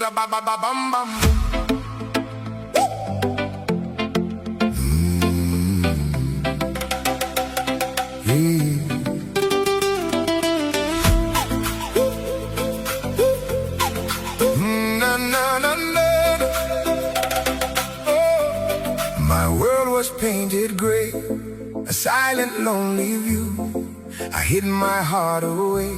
Ra-ba-ba-ba-bam-bam. Na, na, na, na. Oh. My world was painted gray, a silent, lonely view. I hid my heart away,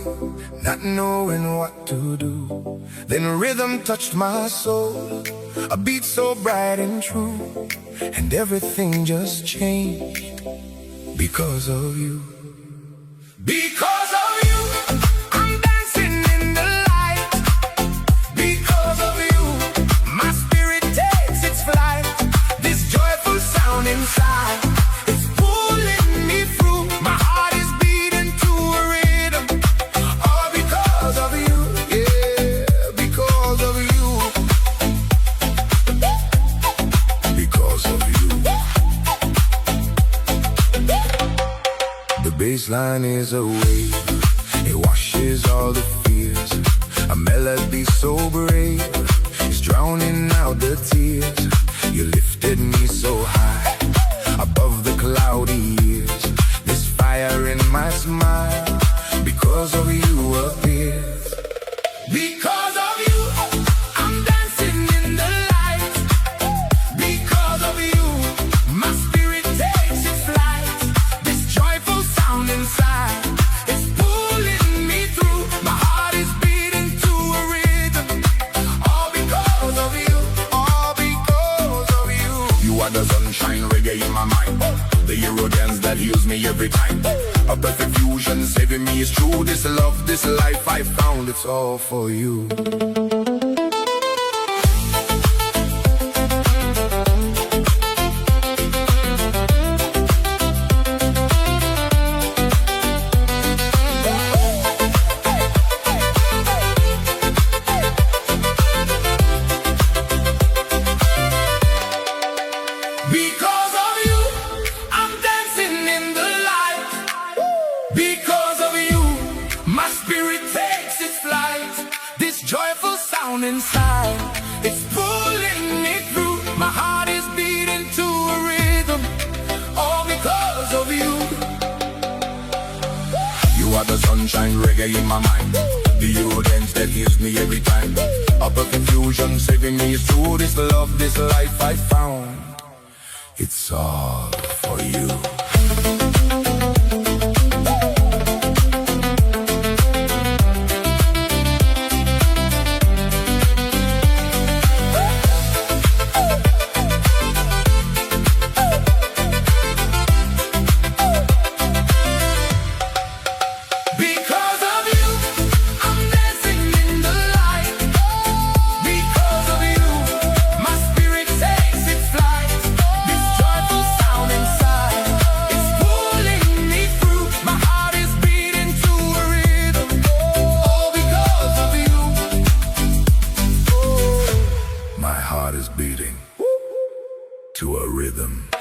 not knowing what to do. Then rhythm touched my soul, a beat so bright and true, and everything just changed because of you. Because of you, I'm dancing in the light. Because of you, my spirit takes its flight. This joyful sound inside, it's pulling me through. My heart is beating to a rhythm. All because of you, yeah, because of you. Because of you. The bass line is a wave, it washes all the fears. A melody so brave, it's drowning out the tears. You lifted me so high, above the cloudy years. This fire in my smile, because of you appears. Because of you, I'm dancing in the light. Because of you, my spirit takes its flight. This joyful sound inside, it's pulling me through. My heart is beating to a rhythm. All because of you, all because of you. You are the sunshine, reggae in my mind. The Euro dance that heals me every time. A perfect fusion, saving me is true. This love, this life I found, it's all for you. Because of you, I'm dancing in the light. Because of you, my spirit takes its flight. This joyful sound inside, it's pulling me through. My heart is beating to a rhythm. All because of you. You are the sunshine, reggae in my mind. The Euro dance that heals me every time. A perfect fusion, saving me is true. This love, this life I found, it's all for you. Because of you, I'm dancing in the light. Because of you, my spirit takes its flight. This joyful sound inside, it's pulling me through. My heart is beating to a rhythm. All because of you. My heart is beating to a rhythm.